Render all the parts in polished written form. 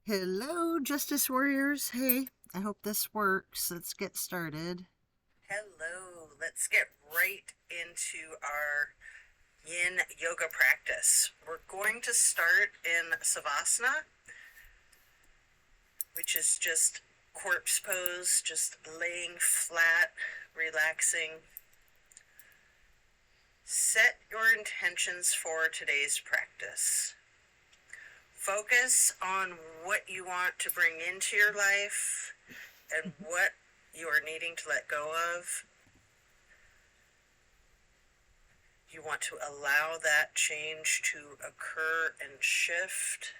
Hello, Justice Warriors. Hey, I hope this works. Let's get started. Hello, let's get right into our yin yoga practice. We're going to start in Savasana, which is just corpse pose, just laying flat, relaxing. Set your intentions for today's practice. Focus on what you want to bring into your life and what you are needing to let go of. You want to allow that change to occur and shift.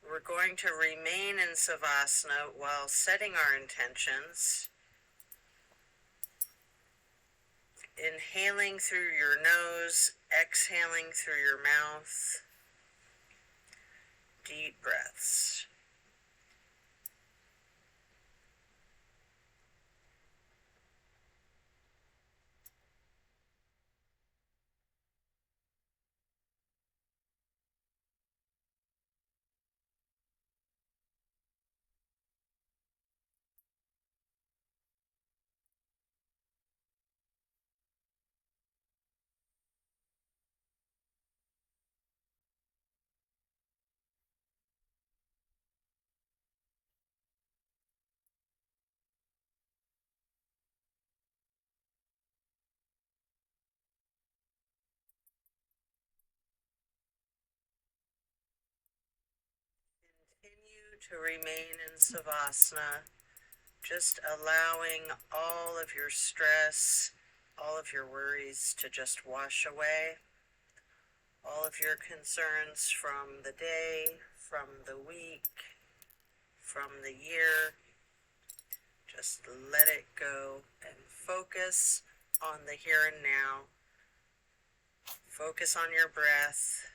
We're going to remain in Savasana while setting our intentions. Inhaling through your nose, exhaling through your mouth. Deep breaths. Continue to remain in Savasana, just allowing all of your stress, all of your worries to just wash away. All of your concerns from the day, from the week, from the year, just let it go and focus on the here and now. Focus on your breath.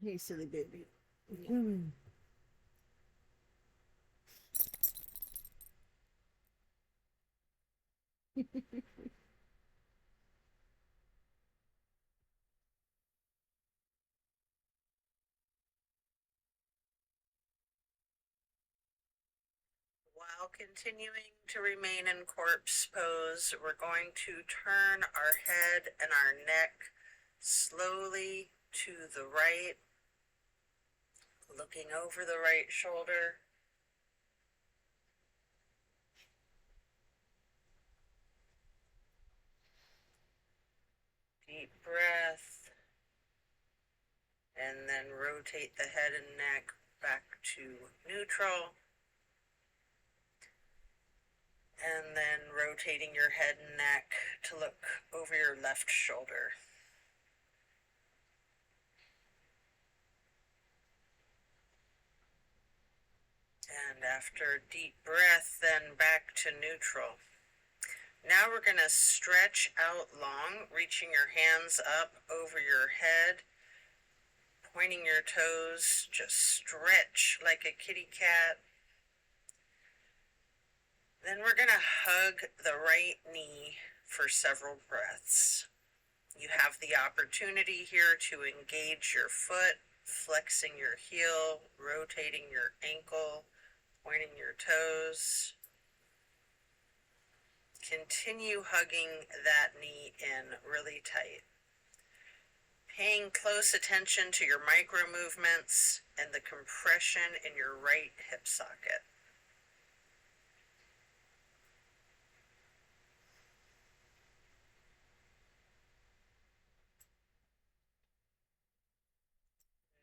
Hey, silly baby. Mm. While continuing to remain in corpse pose, we're going to turn our head and our neck slowly to the right, looking over the right shoulder. Deep breath, and then rotate the head and neck back to neutral. And then rotating your head and neck to look over your left shoulder. And after a deep breath, then back to neutral. Now we're going to stretch out long, reaching your hands up over your head, pointing your toes, just stretch like a kitty cat. Then we're going to hug the right knee for several breaths. You have the opportunity here to engage your foot, flexing your heel, rotating your ankle, pointing your toes. Continue hugging that knee in really tight. Paying close attention to your micro movements and the compression in your right hip socket.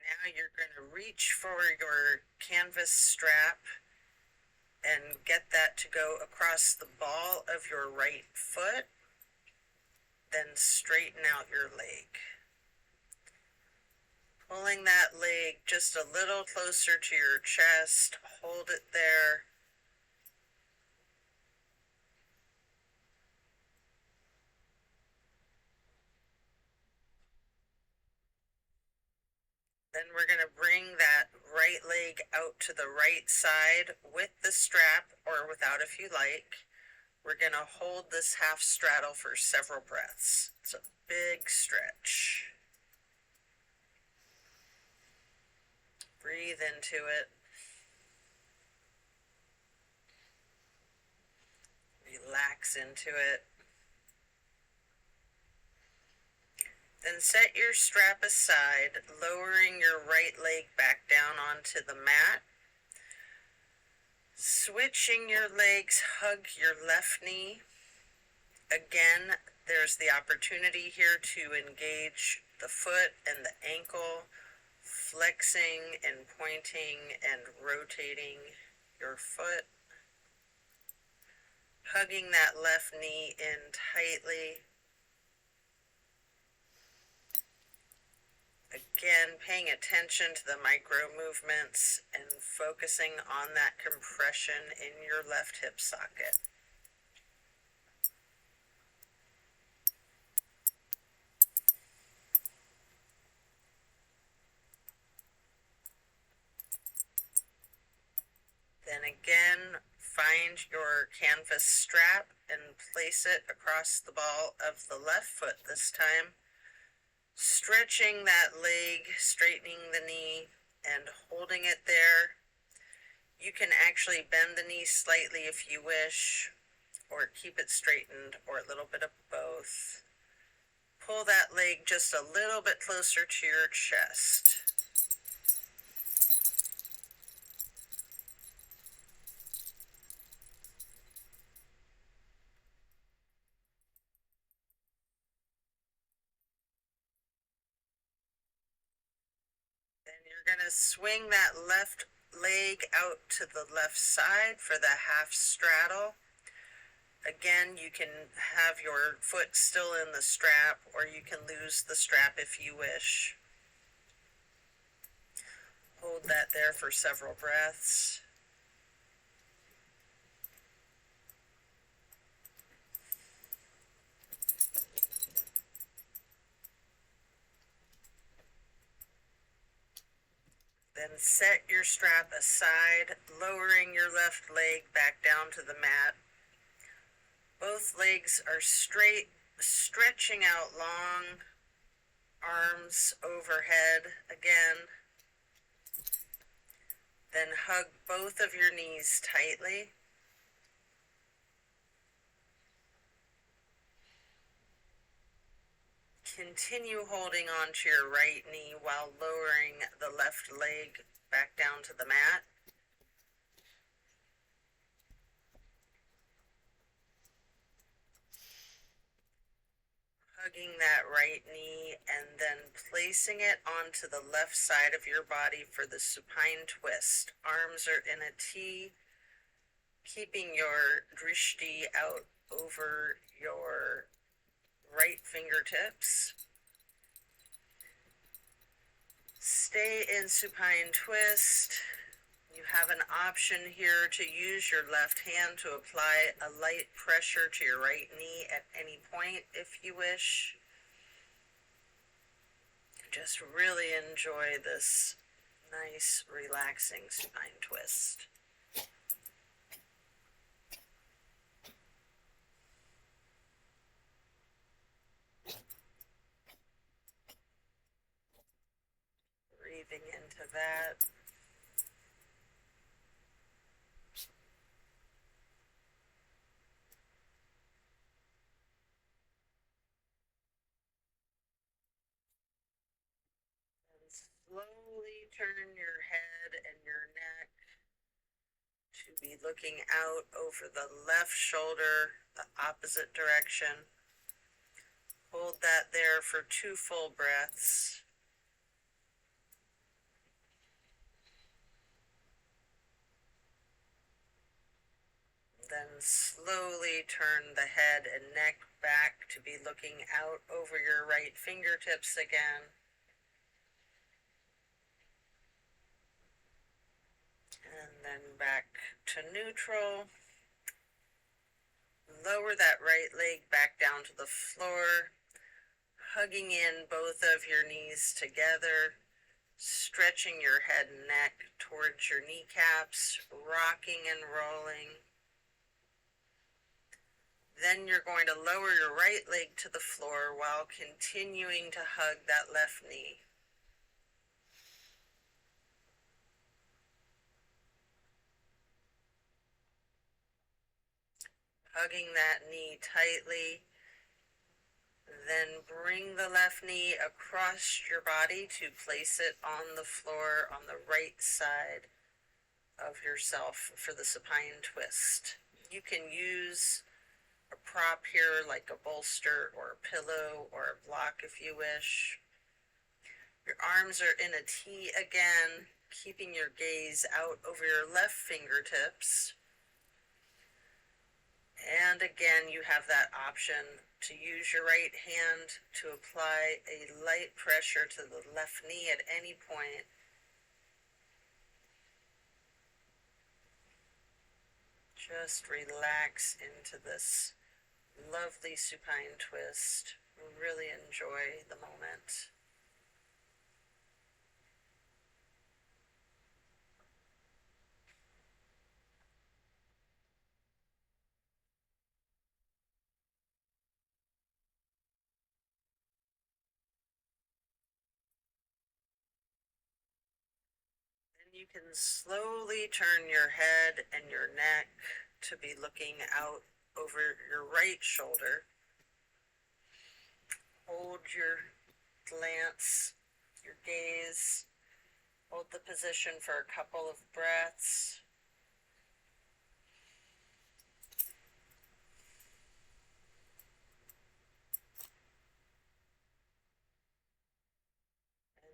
Now you're going to reach for your canvas strap and get that to go across the ball of your right foot. Then straighten out your leg. Pulling that leg just a little closer to your chest. Hold it there. Then we're going to bring that right leg out to the right side with the strap or without if you like. We're going to hold this half straddle for several breaths. It's a big stretch. Breathe into it. Relax into it. Then set your strap aside, lowering your right leg back down onto the mat. Switching your legs, hug your left knee. Again, there's the opportunity here to engage the foot and the ankle, flexing and pointing and rotating your foot. Hugging that left knee in tightly. Again, paying attention to the micro movements and focusing on that compression in your left hip socket. Then again, find your canvas strap and place it across the ball of the left foot this time. Stretching that leg, straightening the knee, and holding it there. You can actually bend the knee slightly if you wish, or keep it straightened, or a little bit of both. Pull that leg just a little bit closer to your chest. Then you're going to swing that left leg out to the left side for the half straddle. Again, you can have your foot still in the strap, or you can lose the strap if you wish. Hold that there for several breaths. Then set your strap aside, lowering your left leg back down to the mat. Both legs are straight, stretching out long, arms overhead again. Then hug both of your knees tightly. Continue holding on to your right knee while lowering the left leg back down to the mat. Hugging that right knee and then placing it onto the left side of your body for the supine twist. Arms are in a T, keeping your drishti out over your right fingertips. Stay in supine twist. You have an option here to use your left hand to apply a light pressure to your right knee at any point if you wish. Just really enjoy this nice, relaxing supine twist. Breathing into that. Slowly turn your head and your neck to be looking out over the left shoulder, the opposite direction. Hold that there for 2 full breaths. Then slowly turn the head and neck back to be looking out over your right fingertips again. And then back to neutral. Lower that right leg back down to the floor, hugging in both of your knees together, stretching your head and neck towards your kneecaps, rocking and rolling. Then you're going to lower your right leg to the floor while continuing to hug that left knee. Hugging that knee tightly. Then bring the left knee across your body to place it on the floor on the right side of yourself for the supine twist. You can use a prop here like a bolster or a pillow or a block if you wish. Your arms are in a T again, keeping your gaze out over your left fingertips. And again, you have that option to use your right hand to apply a light pressure to the left knee at any point. Just relax into this lovely supine twist. Really enjoy the moment. You can slowly turn your head and your neck to be looking out over your right shoulder. Hold your glance, your gaze. Hold the position for a couple of breaths.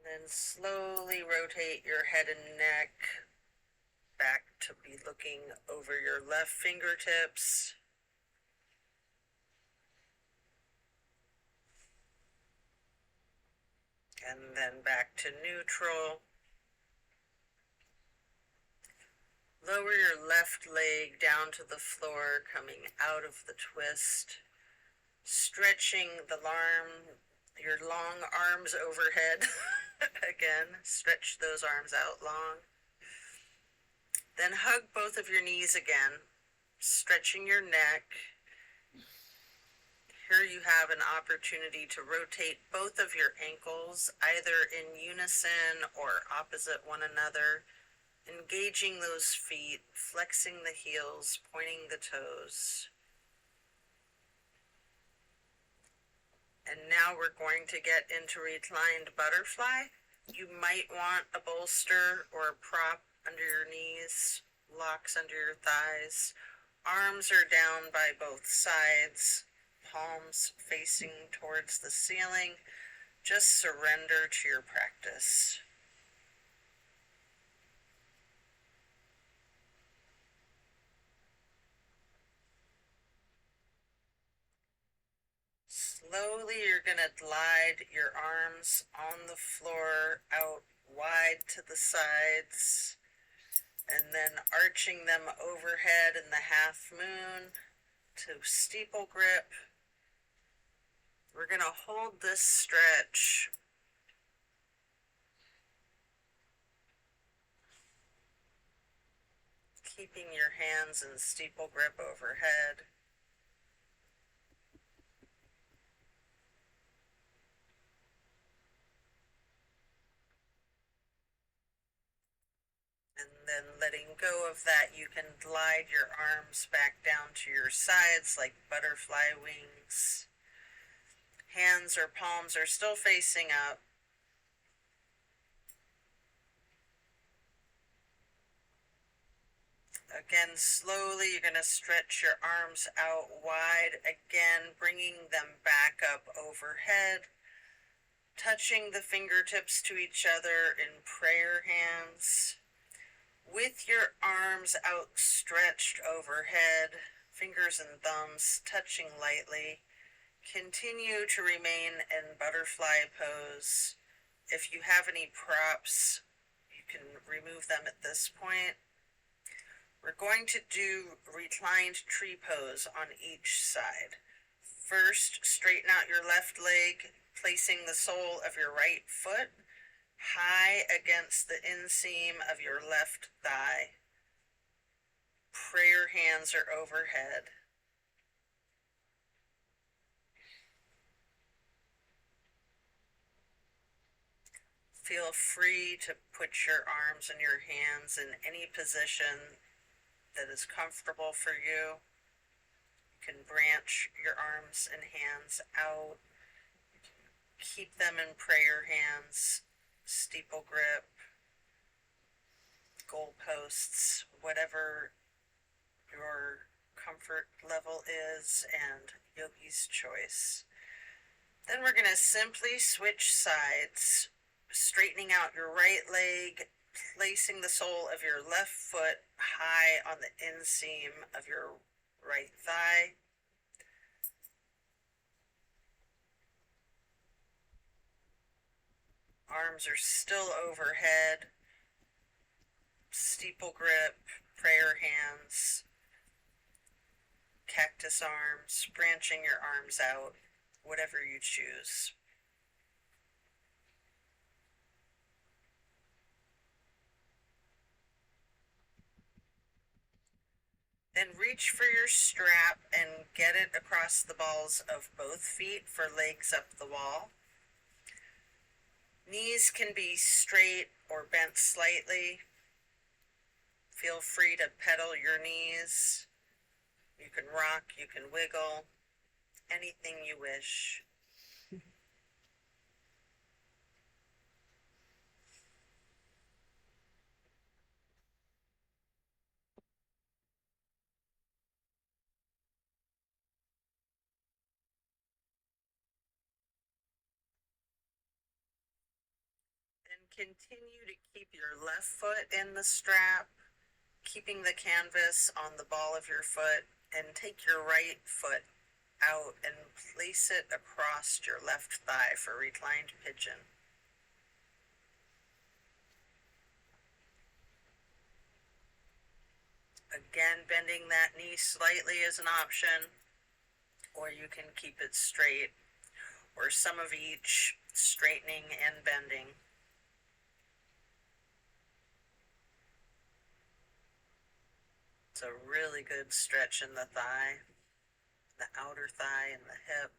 And then slowly rotate your head and neck back to be looking over your left fingertips. And then back to neutral. Lower your left leg down to the floor, coming out of the twist. Stretching your long arms overhead. Again, stretch those arms out long. Then hug both of your knees again, stretching your neck. Here you have an opportunity to rotate both of your ankles, either in unison or opposite one another, engaging those feet, flexing the heels, pointing the toes. And now we're going to get into reclined butterfly. You might want a bolster or a prop under your knees, locks under your thighs. Arms are down by both sides, palms facing towards the ceiling. Just surrender to your practice. Slowly, you're going to glide your arms on the floor out wide to the sides, and then arching them overhead in the half moon to steeple grip. We're going to hold this stretch. Keeping your hands in steeple grip overhead. And then letting go of that, you can glide your arms back down to your sides like butterfly wings. Hands or palms are still facing up. Again, slowly, you're going to stretch your arms out wide, again, bringing them back up overhead, touching the fingertips to each other in prayer hands. With your arms outstretched overhead, fingers and thumbs touching lightly, continue to remain in butterfly pose. If you have any props, you can remove them at this point. We're going to do reclined tree pose on each side. First, straighten out your left leg, placing the sole of your right foot high against the inseam of your left thigh. Prayer hands are overhead. Feel free to put your arms and your hands in any position that is comfortable for you. You can branch your arms and hands out. Keep them in prayer hands, steeple grip, goalposts, whatever your comfort level is, and yogi's choice. Then we're going to simply switch sides, straightening out your right leg, placing the sole of your left foot high on the inseam of your right thigh. Arms are still overhead. Steeple grip, prayer hands, cactus arms, branching your arms out, whatever you choose. Then reach for your strap and get it across the balls of both feet for legs up the wall. Knees can be straight or bent slightly. Feel free to pedal your knees. You can rock, you can wiggle, anything you wish. Then continue to keep your left foot in the strap, keeping the canvas on the ball of your foot, and take your right foot out and place it across your left thigh for reclined pigeon. Again, bending that knee slightly is an option, or you can keep it straight, or some of each, straightening and bending. It's a really good stretch in the thigh, the outer thigh and the hip.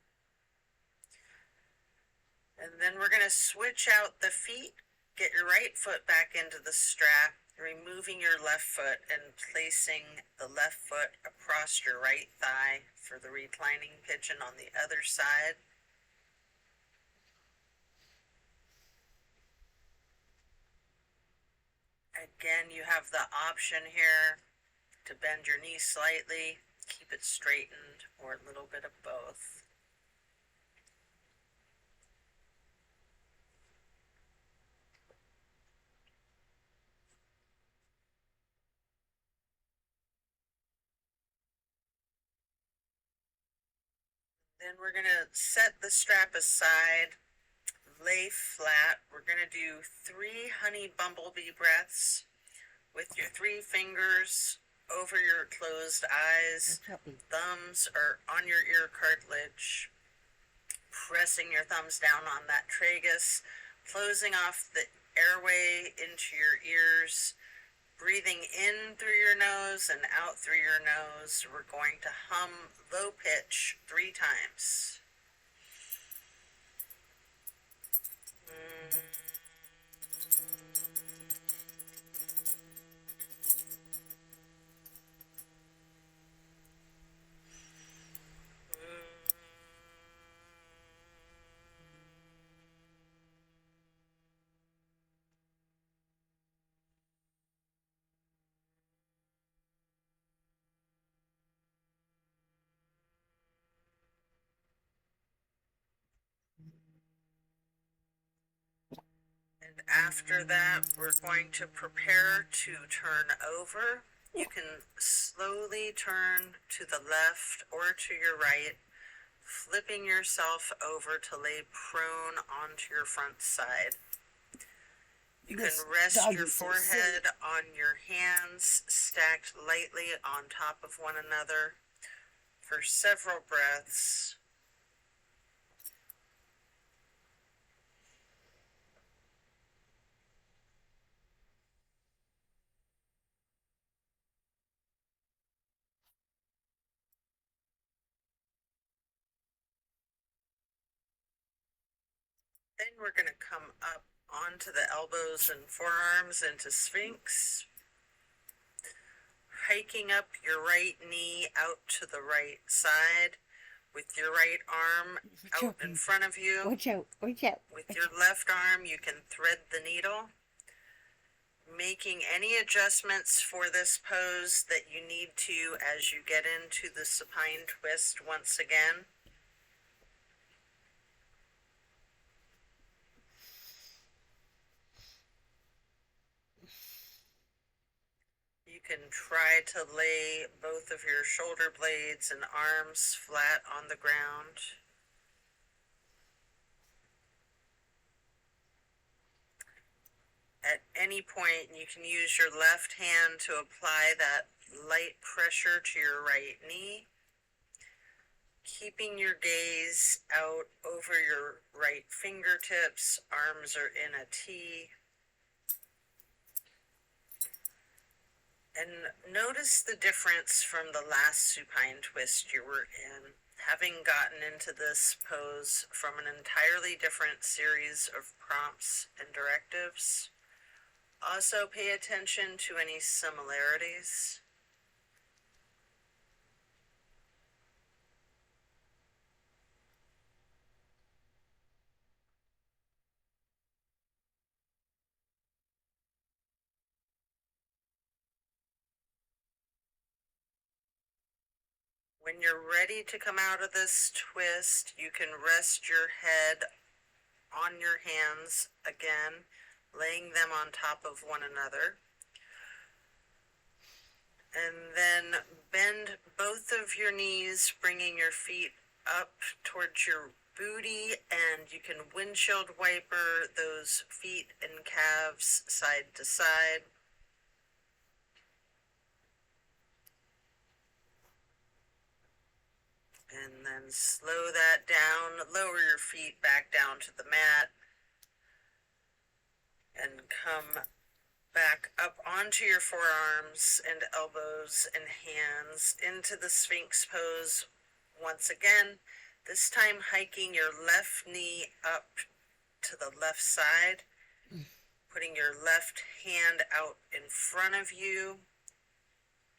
And then we're going to switch out the feet. Get your right foot back into the strap, removing your left foot and placing the left foot across your right thigh for the reclining pigeon on the other side. Again, you have the option here to bend your knee slightly, keep it straightened, or a little bit of both. Then we're going to set the strap aside, lay flat. We're going to do 3 honey bumblebee breaths with your 3 fingers over your closed eyes. Thumbs are on your ear cartilage. Pressing your thumbs down on that tragus, closing off the airway into your ears. Breathing in through your nose and out through your nose. We're going to hum low pitch 3 times. And after that, we're going to prepare to turn over. You can slowly turn to the left or to your right, flipping yourself over to lay prone onto your front side. You can rest your forehead on your hands, stacked lightly on top of one another for several breaths. Then we're going to come up onto the elbows and forearms into Sphinx, hiking up your right knee out to the right side with your right arm out in front of you. Watch out, watch out. With your left arm, you can thread the needle, making any adjustments for this pose that you need to as you get into the supine twist once again. You can try to lay both of your shoulder blades and arms flat on the ground. At any point, you can use your left hand to apply that light pressure to your right knee, keeping your gaze out over your right fingertips. Arms are in a T. And notice the difference from the last supine twist you were in, having gotten into this pose from an entirely different series of prompts and directives. Also pay attention to any similarities. When you're ready to come out of this twist, you can rest your head on your hands again, laying them on top of one another. And then bend both of your knees, bringing your feet up towards your booty, and you can windshield wiper those feet and calves side to side. And then slow that down, lower your feet back down to the mat, and come back up onto your forearms and elbows and hands into the Sphinx pose once again, this time hiking your left knee up to the left side, putting your left hand out in front of you,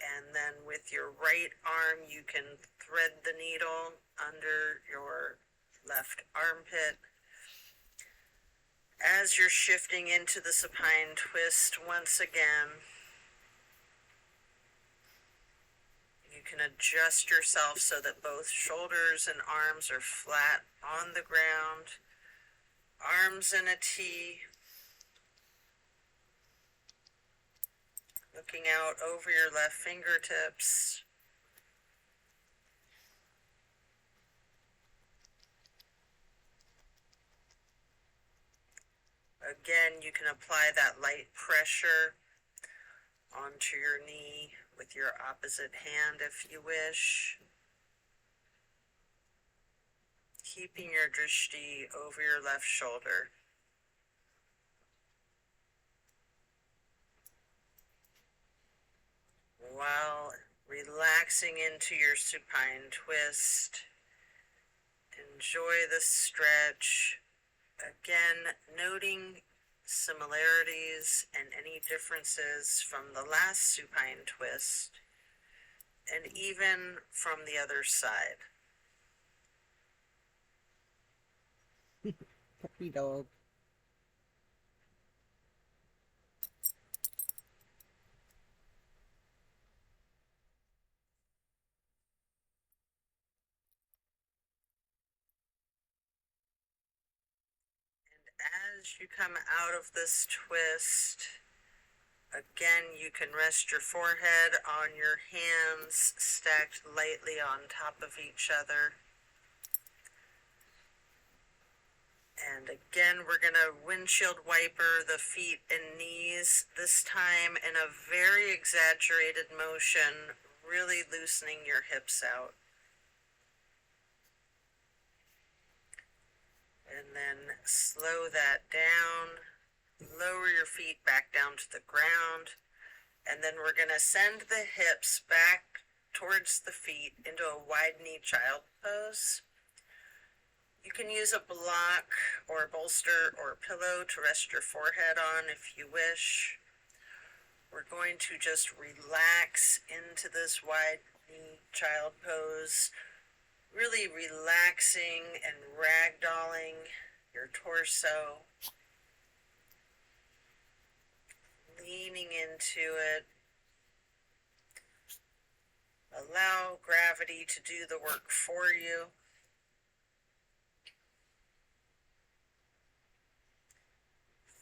and then with your right arm you can thread the needle under your left armpit. As you're shifting into the supine twist once again, you can adjust yourself so that both shoulders and arms are flat on the ground, arms in a T, looking out over your left fingertips. Again, you can apply that light pressure onto your knee with your opposite hand if you wish. Keeping your drishti over your left shoulder. While relaxing into your supine twist, enjoy the stretch. Again, noting similarities and any differences from the last supine twist, and even from the other side. Puppy dog. As you come out of this twist, again, you can rest your forehead on your hands stacked lightly on top of each other. And again, we're going to windshield wiper the feet and knees, this time in a very exaggerated motion, really loosening your hips out. And then slow that down, lower your feet back down to the ground, and then we're going to send the hips back towards the feet into a wide knee child pose. You can use a block or a bolster or a pillow to rest your forehead on if you wish. We're going to just relax into this wide knee child pose, really relaxing and ragdolling your torso, leaning into it. Allow gravity to do the work for you.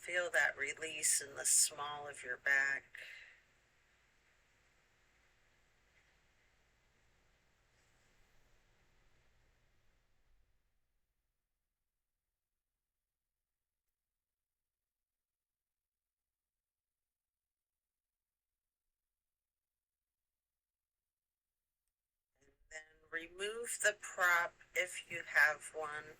Feel that release in the small of your back. Then remove the prop if you have one.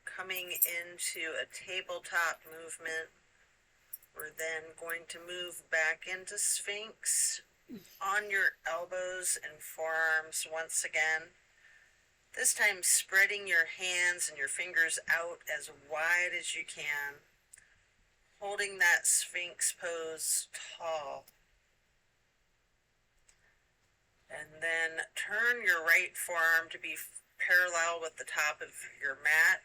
Coming into a tabletop movement, we're then going to move back into Sphinx on your elbows and forearms once again. This time spreading your hands and your fingers out as wide as you can, holding that Sphinx pose tall. And then turn your right forearm to be parallel with the top of your mat.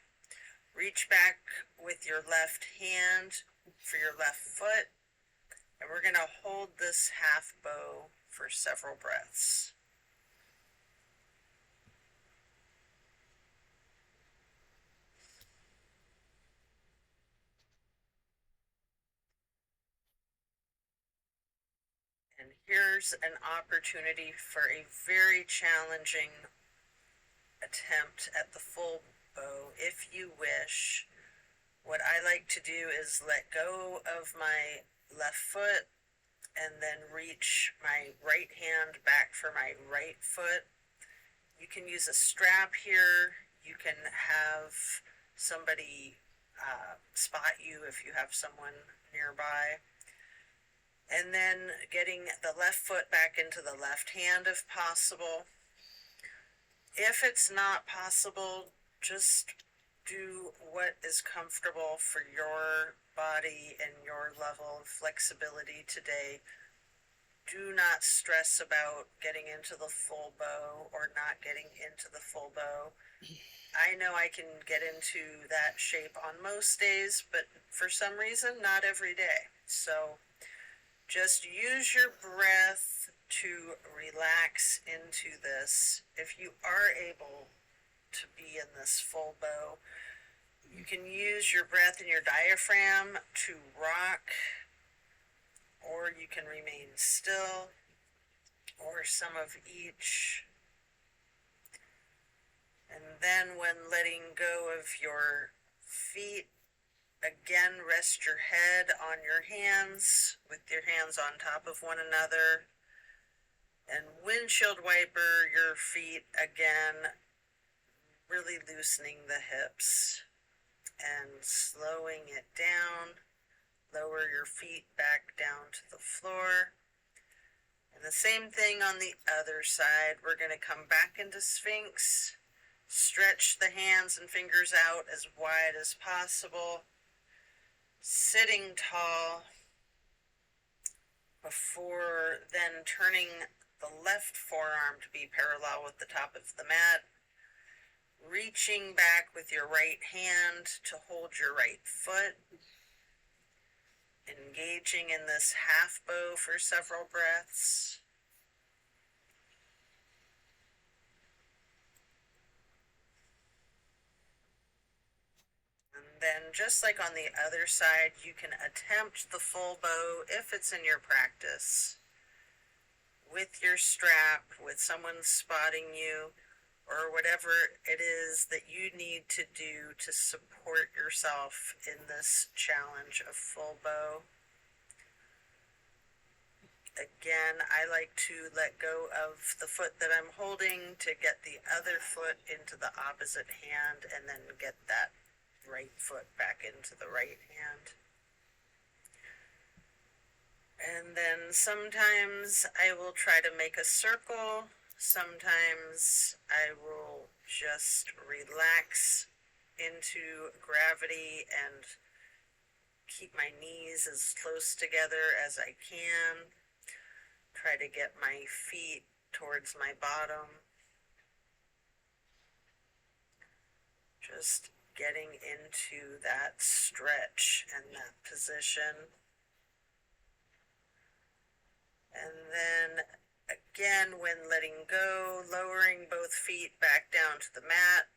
Reach back with your left hand for your left foot. And we're going to hold this half bow for several breaths. And here's an opportunity for a very challenging attempt at the full bow, if you wish. What I like to do is let go of my left foot and then reach my right hand back for my right foot. You can use a strap here. You can have somebody spot you if you have someone nearby. And then getting the left foot back into the left hand if possible. If it's not possible, just do what is comfortable for your body and your level of flexibility today. Do not stress about getting into the full bow or not getting into the full bow. I know I can get into that shape on most days, but for some reason, not every day. So just use your breath to relax into this. If you are able to be in this full bow, you can use your breath and your diaphragm to rock, or you can remain still, or some of each. And then when letting go of your feet, again, rest your head on your hands with your hands on top of one another, and windshield wiper your feet again, really loosening the hips and slowing it down. Lower your feet back down to the floor. And the same thing on the other side. We're going to come back into Sphinx, stretch the hands and fingers out as wide as possible, sitting tall, before then turning the left forearm to be parallel with the top of the mat, reaching back with your right hand to hold your right foot, engaging in this half bow for several breaths. And then just like on the other side, you can attempt the full bow if it's in your practice, with your strap, with someone spotting you, or whatever it is that you need to do to support yourself in this challenge of full bow. Again, I like to let go of the foot that I'm holding to get the other foot into the opposite hand, and then get that right foot back into the right hand. And then sometimes I will try to make a circle. Sometimes I will Just relax into gravity and keep my knees as close together as I can. Try to get my feet towards my bottom. Just getting into that stretch and that position. And then again, when letting go, lowering both feet back down to the mat.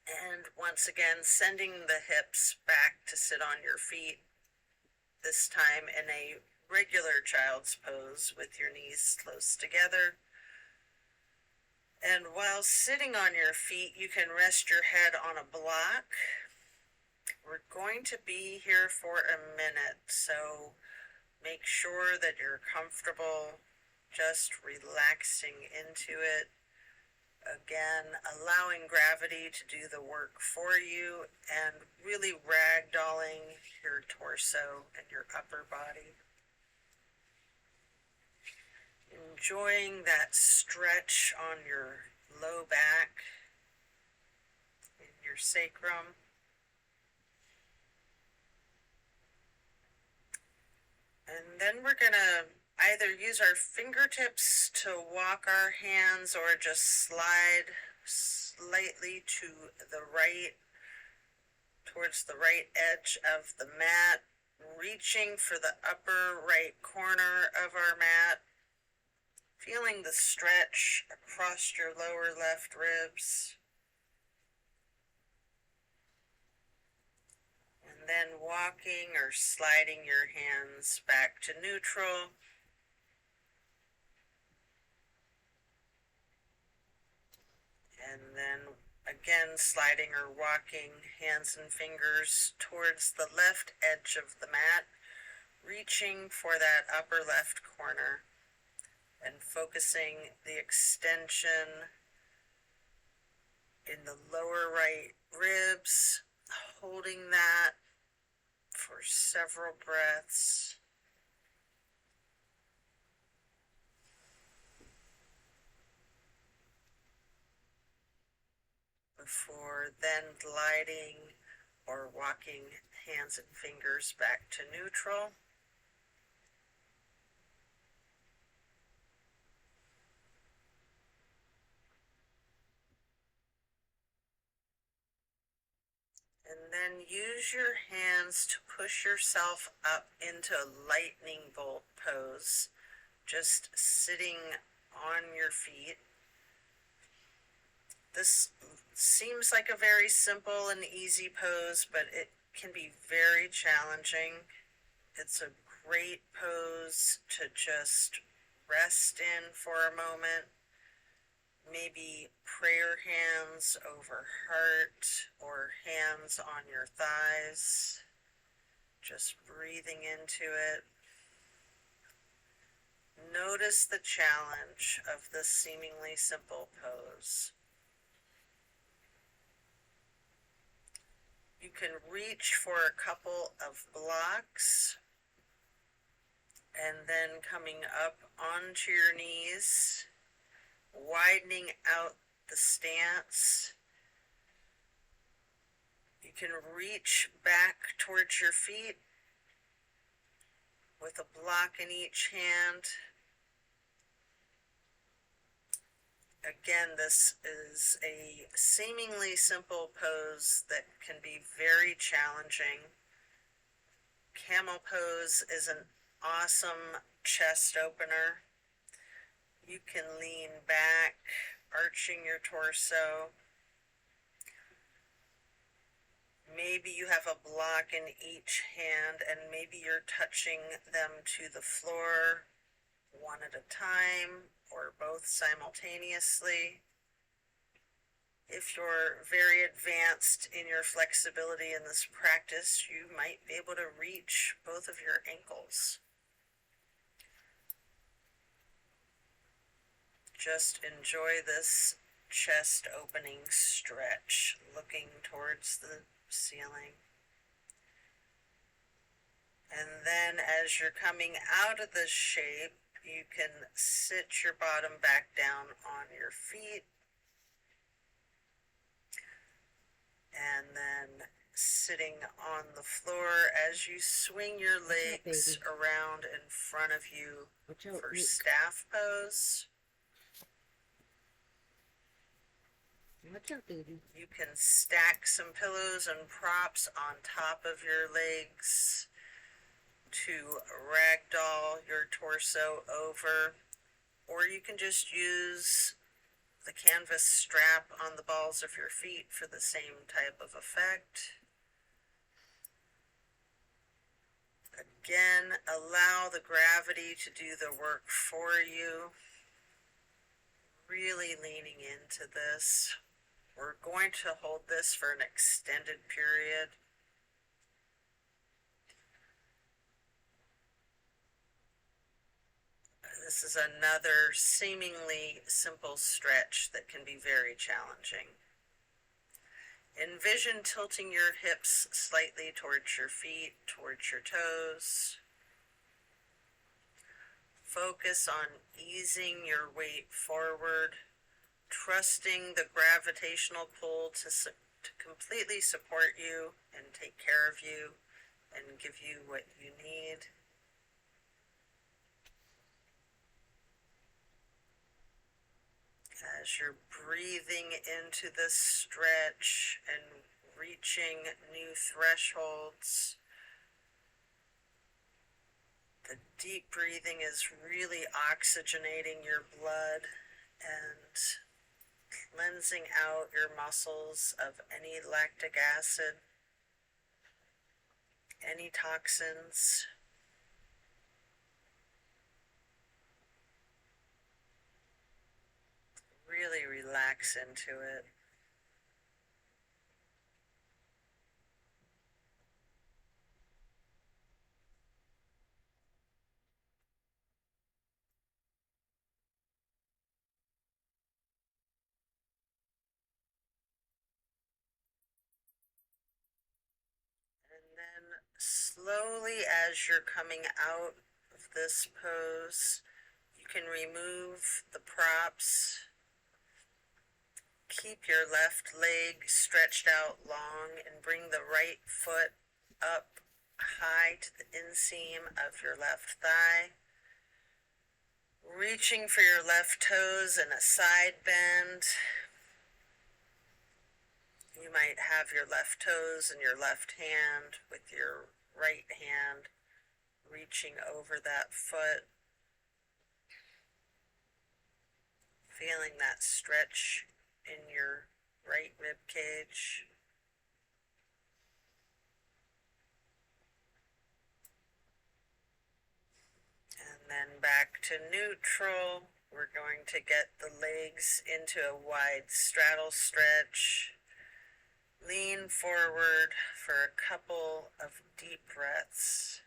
And once again, sending the hips back to sit on your feet, this time in a regular child's pose with your knees close together. And while sitting on your feet, you can rest your head on a block. We're going to be here for a minute, so make sure that you're comfortable, just relaxing into it. Again, allowing gravity to do the work for you and really ragdolling your torso and your upper body. Enjoying that stretch on your low back, in your sacrum. And then we're going to either use our fingertips to walk our hands or just slide slightly to the right, towards the right edge of the mat, reaching for the upper right corner of our mat, feeling the stretch across your lower left ribs. And then walking or sliding your hands back to neutral. And then again, sliding or walking hands and fingers towards the left edge of the mat, reaching for that upper left corner and focusing the extension in the lower right ribs, holding that for several breaths. Before then gliding or walking hands and fingers back to neutral. And then use your hands to push yourself up into a lightning bolt pose, just sitting on your feet. This seems like a very simple and easy pose, but it can be very challenging. It's a great pose to just rest in for a moment. Maybe prayer hands over heart or hands on your thighs. Just breathing into it. Notice the challenge of this seemingly simple pose. You can reach for a couple of blocks and then coming up onto your knees, widening out the stance. You can reach back towards your feet with a block in each hand. Again, this is a seemingly simple pose that can be very challenging. Camel pose is an awesome chest opener. You can lean back, arching your torso. Maybe you have a block in each hand and maybe you're touching them to the floor one at a time or both simultaneously. If you're very advanced in your flexibility in this practice, you might be able to reach both of your ankles. Just enjoy this chest opening stretch, looking towards the ceiling. And then as you're coming out of this shape, you can sit your bottom back down on your feet And then sitting on the floor as you swing your legs around in front of you for staff pose. Watch out, baby. You can stack some pillows and props on top of your legs to ragdoll your torso over, or you can just use the canvas strap on the balls of your feet for the same type of effect. Again, allow the gravity to do the work for you. Really leaning into this. We're going to hold this for an extended period. This is another seemingly simple stretch that can be very challenging. Envision tilting your hips slightly towards your feet, towards your toes. Focus on easing your weight forward, trusting the gravitational pull to completely support you and take care of you and give you what you need. As you're breathing into this stretch and reaching new thresholds, the deep breathing is really oxygenating your blood and cleansing out your muscles of any lactic acid, any toxins. Really relax into it. And then slowly, as you're coming out of this pose, you can remove the props. Keep your left leg stretched out long and bring the right foot up high to the inseam of your left thigh. Reaching for your left toes in a side bend. You might have your left toes in your left hand with your right hand reaching over that foot. Feeling that stretch in your right rib cage. And then back to neutral. We're going to get the legs into a wide straddle stretch. Lean forward for a couple of deep breaths.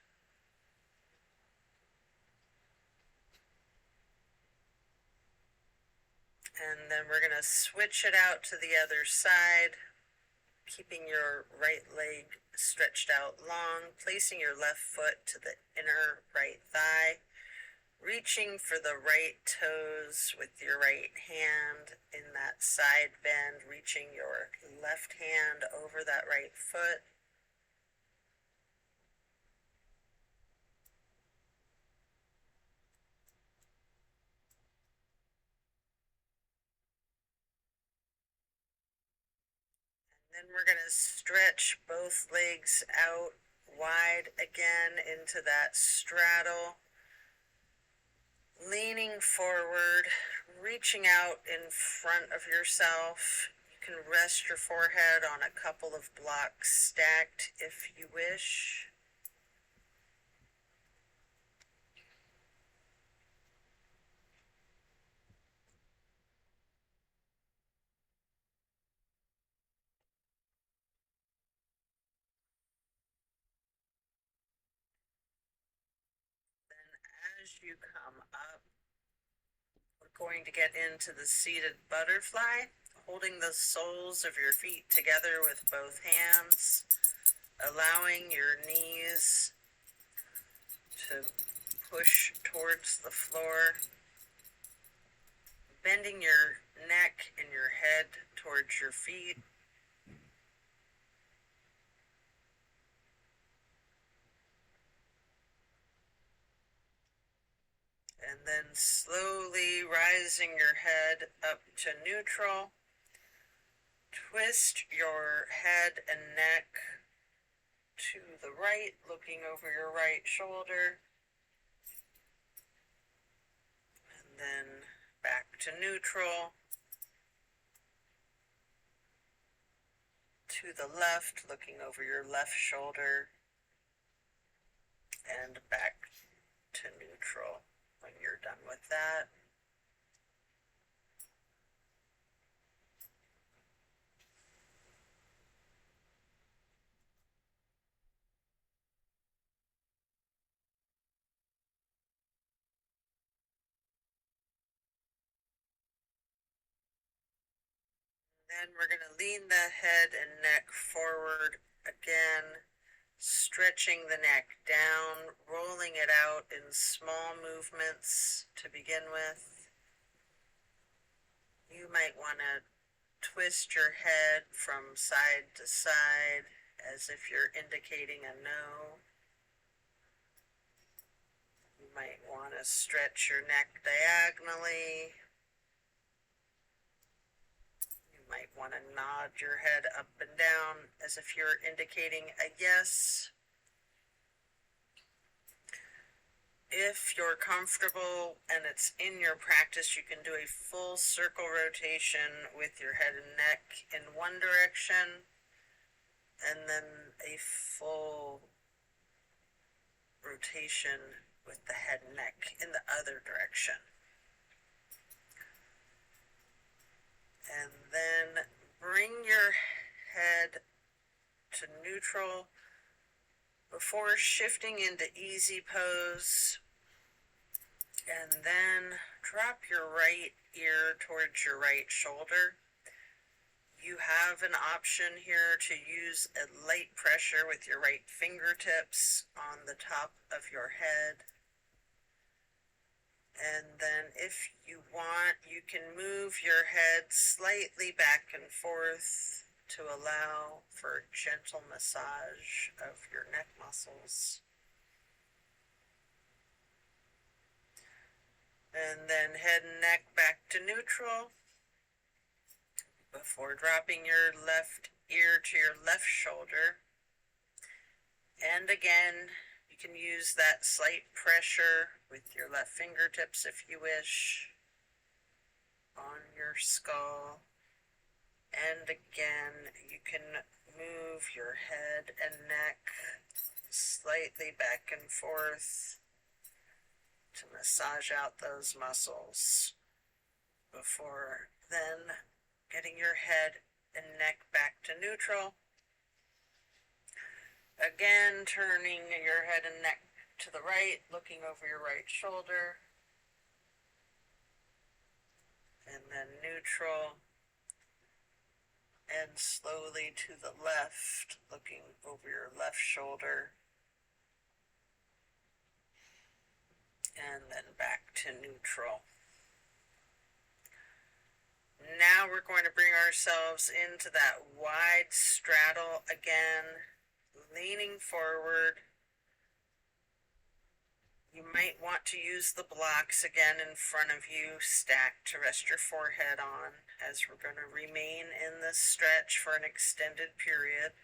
And then we're going to switch it out to the other side, keeping your right leg stretched out long, placing your left foot to the inner right thigh, reaching for the right toes with your right hand in that side bend, reaching your left hand over that right foot. Then we're going to stretch both legs out wide again into that straddle. Leaning forward, reaching out in front of yourself. You can rest your forehead on a couple of blocks stacked if you wish. As you come up, we're going to get into the seated butterfly, holding the soles of your feet together with both hands, allowing your knees to push towards the floor, bending your neck and your head towards your feet. And then slowly rising your head up to neutral. Twist your head and neck to the right, looking over your right shoulder. And then back to neutral. To the left, looking over your left shoulder. And back to neutral when you're done with that. Then we're going to lean the head and neck forward again, stretching the neck down, rolling it out in small movements to begin with. You might want to twist your head from side to side as if you're indicating a no. You might want to stretch your neck diagonally. You might want to nod your head up and down as if you're indicating a yes. If you're comfortable and it's in your practice, you can do a full circle rotation with your head and neck in one direction, and then a full rotation with the head and neck in the other direction. And then bring your head to neutral before shifting into easy pose, and then drop your right ear towards your right shoulder. You have an option here to use a light pressure with your right fingertips on the top of your head. And then if you want, you can move your head slightly back and forth to allow for gentle massage of your neck muscles. And then head and neck back to neutral before dropping your left ear to your left shoulder. And again, you can use that slight pressure with your left fingertips if you wish on your skull. And again, you can move your head and neck slightly back and forth to massage out those muscles before then getting your head and neck back to neutral. Again, turning your head and neck to the right, looking over your right shoulder, and then neutral. And slowly to the left, looking over your left shoulder, and then back to neutral. Now we're going to bring ourselves into that wide straddle again, leaning forward. You might want to use the blocks again in front of you, stacked to rest your forehead on, as we're going to remain in this stretch for an extended period.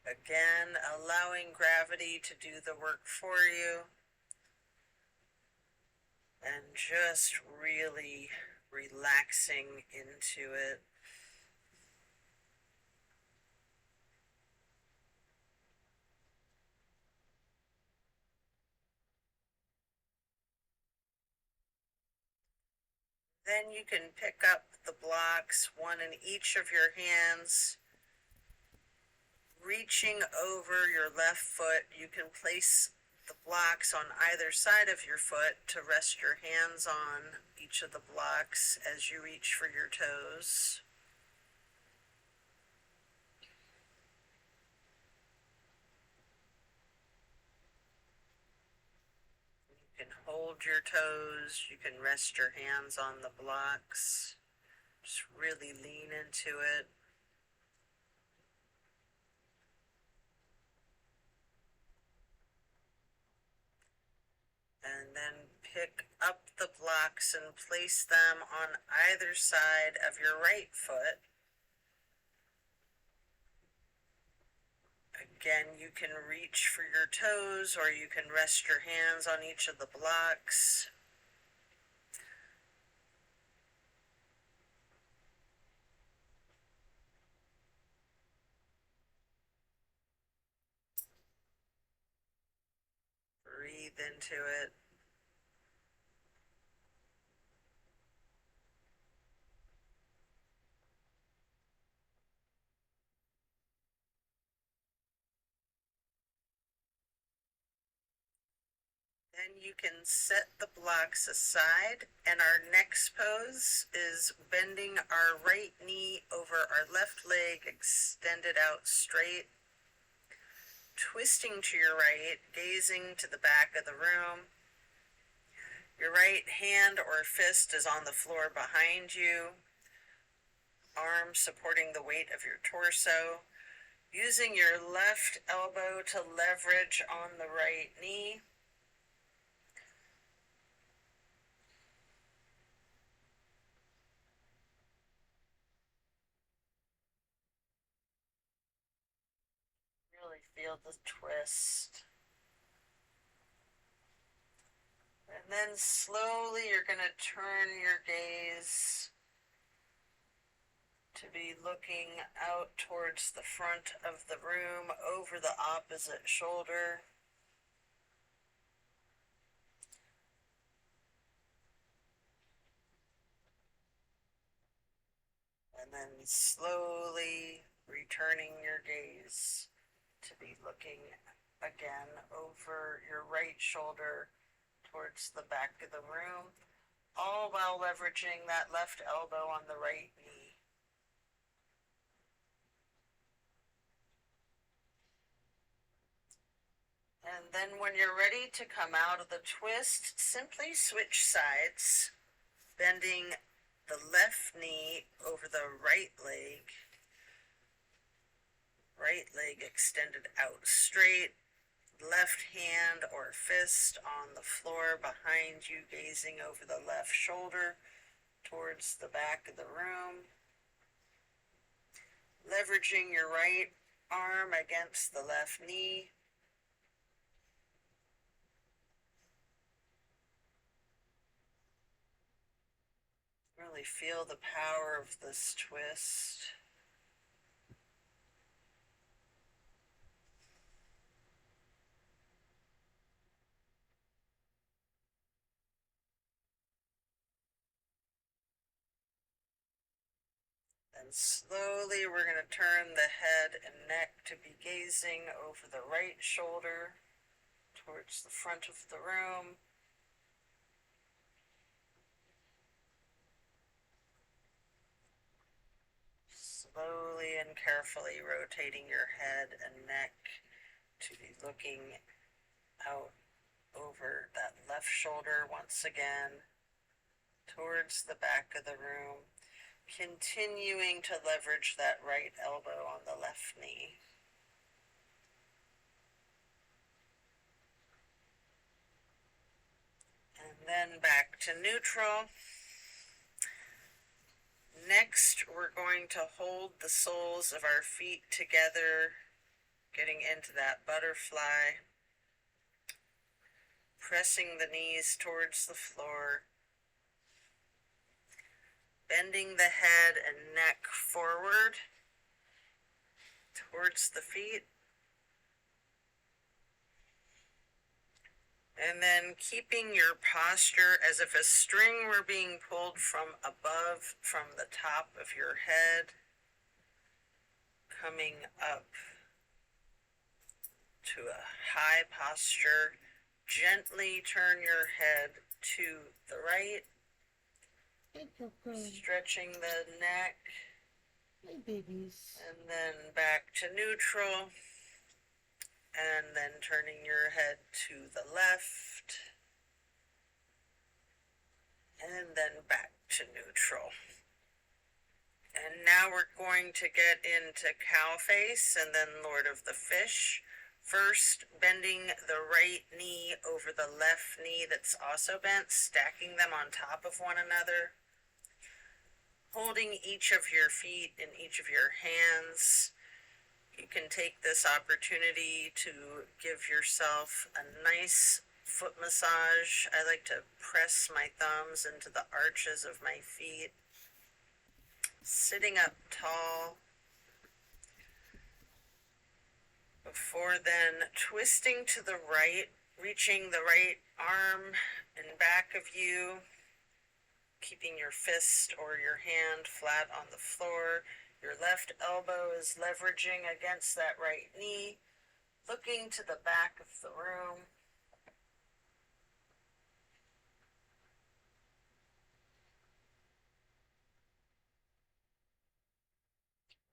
Again, allowing gravity to do the work for you, and just really relaxing into it. Then you can pick up the blocks, one in each of your hands. Reaching over your left foot, you can place the blocks on either side of your foot to rest your hands on each of the blocks as you reach for your toes. You can hold your toes, you can rest your hands on the blocks. Just really lean into it. pick up the blocks and place them on either side of your right foot. Again, you can reach for your toes or you can rest your hands on each of the blocks. Breathe into it. Then you can set the blocks aside, and our next pose is bending our right knee over our left leg, extended out straight, twisting to your right, gazing to the back of the room. Your right hand or fist is on the floor behind you, arm supporting the weight of your torso, using your left elbow to leverage on the right knee. Really feel the twist. And then slowly you're going to turn your gaze to be looking out towards the front of the room, over the opposite shoulder. And then slowly returning your gaze to be looking again over your right shoulder towards the back of the room, all while leveraging that left elbow on the right knee. And then when you're ready to come out of the twist, simply switch sides, bending the left knee over the right leg extended out straight, left hand or fist on the floor behind you, gazing over the left shoulder towards the back of the room, leveraging your right arm against the left knee. Really feel the power of this twist. And slowly we're going to turn the head and neck to be gazing over the right shoulder towards the front of the room. Slowly and carefully rotating your head and neck to be looking out over that left shoulder once again towards the back of the room, continuing to leverage that right elbow on the left knee. And then back to neutral. Next, we're going to hold the soles of our feet together, getting into that butterfly, pressing the knees towards the floor, bending the head and neck forward towards the feet. And then keeping your posture as if a string were being pulled from above, from the top of your head, coming up to a high posture. Gently turn your head to the right, stretching the neck, Hey, babies. and then back to neutral. And then turning your head to the left, and then back to neutral. And now we're going to get into cow face and then Lord of the Fish First, bending the right knee over the left knee that's also bent, stacking them on top of one another. Holding each of your feet in each of your hands. You can take this opportunity to give yourself a nice foot massage. I like to press my thumbs into the arches of my feet. Sitting up tall. Before then, twisting to the right, reaching the right arm and back of you, keeping your fist or your hand flat on the floor. Your left elbow is leveraging against that right knee, looking to the back of the room.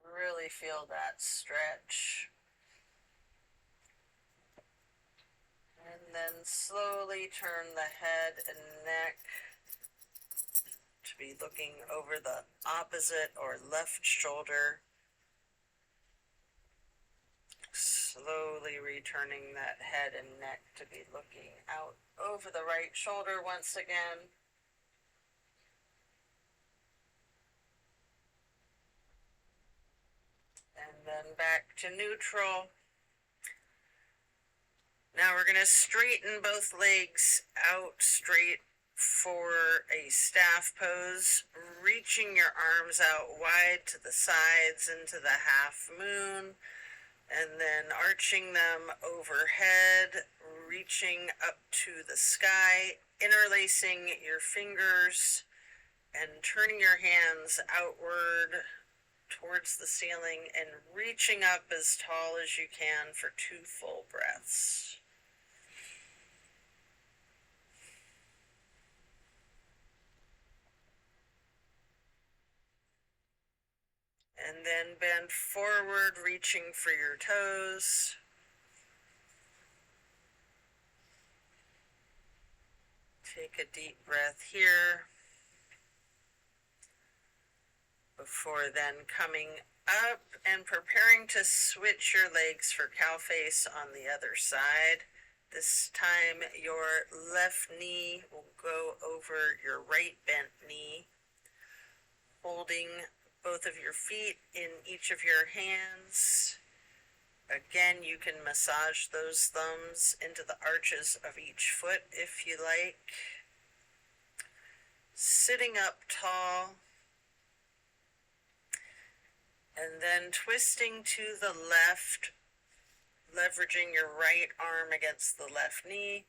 Really feel that stretch. And then slowly turn the head and neck to be looking over the opposite or left shoulder. Slowly returning that head and neck to be looking out over the right shoulder once again. And then back to neutral. Now we're going to straighten both legs out straight for a staff pose, reaching your arms out wide to the sides into the half moon, and then arching them overhead, reaching up to the sky, interlacing your fingers, and turning your hands outward towards the ceiling and reaching up as tall as you can for 2 full breaths. And then bend forward, reaching for your toes. Take a deep breath here. Before then coming up and preparing to switch your legs for cow face on the other side. This time your left knee will go over your right bent knee, holding both of your feet in each of your hands. Again, you can massage those thumbs into the arches of each foot if you like. Sitting up tall. And then twisting to the left, leveraging your right arm against the left knee,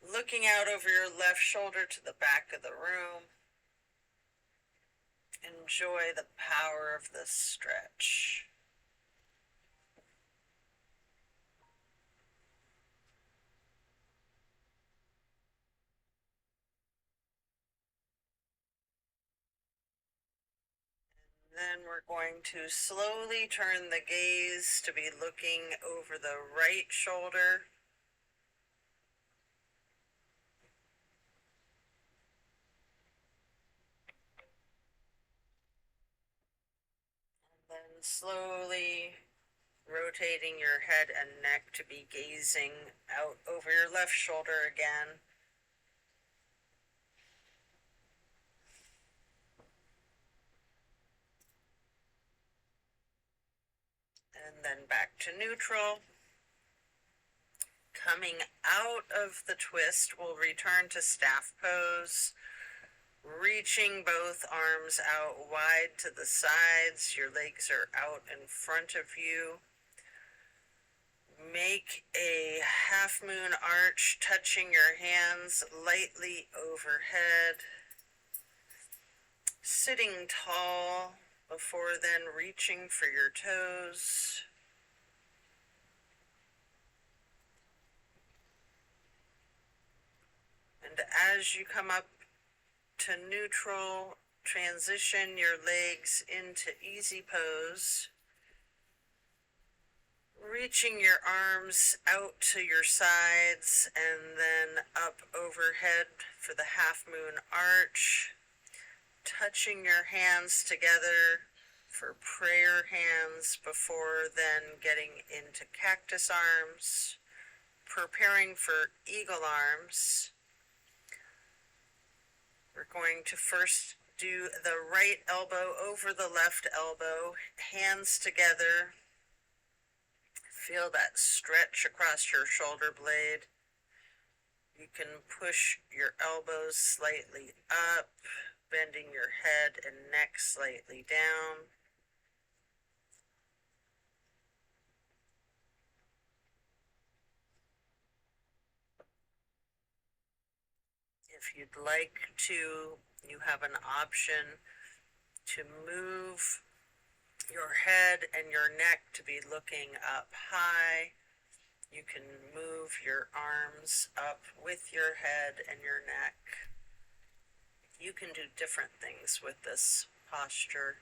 looking out over your left shoulder to the back of the room. Enjoy the power of this stretch. Then we're going to slowly turn the gaze to be looking over the right shoulder. And then slowly rotating your head and neck to be gazing out over your left shoulder again. And then back to neutral. Coming out of the twist, we'll return to staff pose, reaching both arms out wide to the sides. Your legs are out in front of you. Make a half moon arch, touching your hands lightly overhead. Sitting tall, before then reaching for your toes. And as you come up to neutral, transition your legs into easy pose, reaching your arms out to your sides and then up overhead for the half moon arch, touching your hands together for prayer hands before then getting into cactus arms, preparing for eagle arms. We're going to first do the right elbow over the left elbow, hands together. Feel that stretch across your shoulder blade. You can push your elbows slightly up, bending your head and neck slightly down. If you'd like to, you have an option to move your head and your neck to be looking up high. You can move your arms up with your head and your neck. You can do different things with this posture.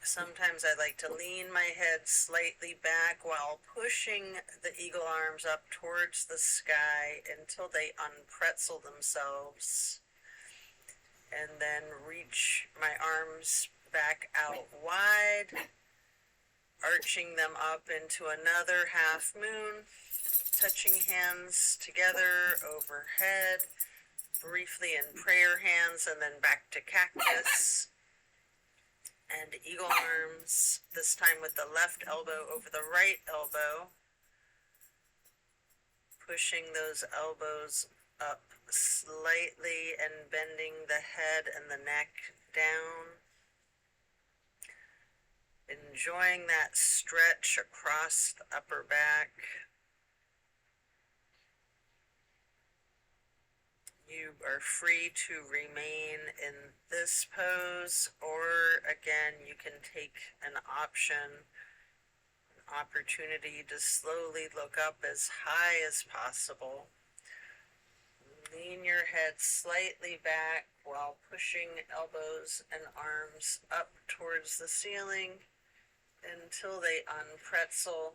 Sometimes I like to lean my head slightly back while pushing the eagle arms up towards the sky until they unpretzel themselves, and then reach my arms back out wide, arching them up into another half moon, touching hands together overhead, briefly in prayer hands, and then back to cactus. And eagle arms, this time with the left elbow over the right elbow, pushing those elbows up slightly and bending the head and the neck down. Enjoying that stretch across the upper back. You are free to remain in this pose, or again, you can take an opportunity to slowly look up as high as possible. Lean your head slightly back while pushing elbows and arms up towards the ceiling until they unpretzel.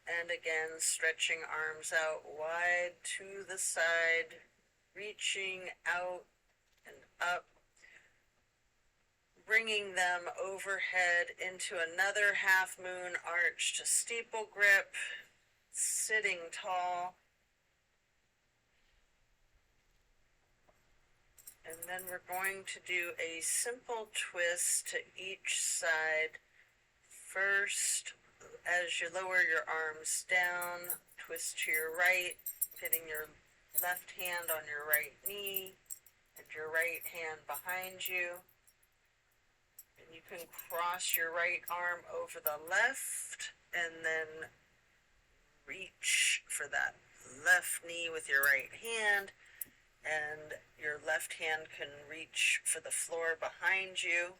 And again, stretching arms out wide to the side, reaching out and up, bringing them overhead into another half moon arch to steeple grip, sitting tall. And then we're going to do a simple twist to each side. First, as you lower your arms down, twist to your right, getting your left hand on your right knee and your right hand behind you. And you can cross your right arm over the left and then reach for that left knee with your right hand, and your left hand can reach for the floor behind you.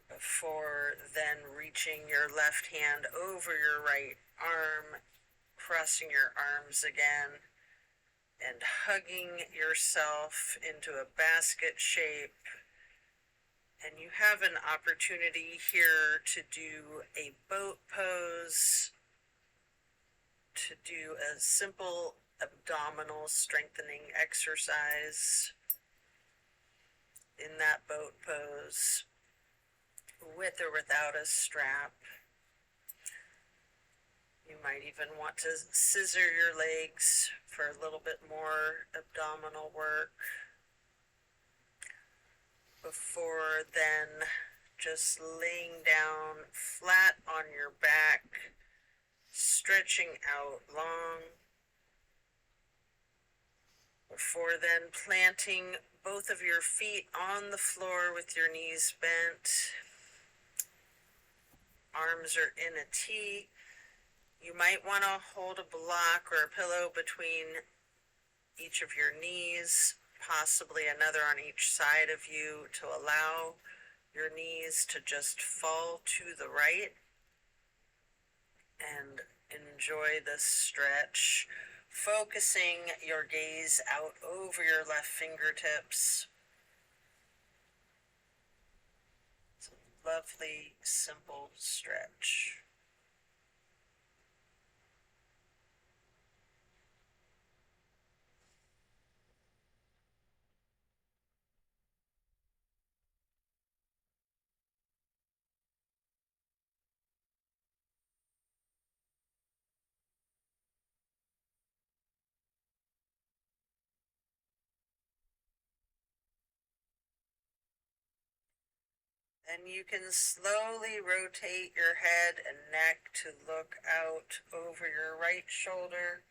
Before then reaching your left hand over your right arm, crossing your arms again, and hugging yourself into a basket shape. And you have an opportunity here to do a boat pose, to do a simple abdominal strengthening exercise in that boat pose, with or without a strap. You might even want to scissor your legs for a little bit more abdominal work. Before then, just laying down flat on your back, stretching out long. Before then, planting both of your feet on the floor with your knees bent. Arms are in a T. You might want to hold a block or a pillow between each of your knees, possibly another on each side of you, to allow your knees to just fall to the right, and enjoy this stretch, focusing your gaze out over your left fingertips. It's a lovely, simple stretch. And you can slowly rotate your head and neck to look out over your right shoulder.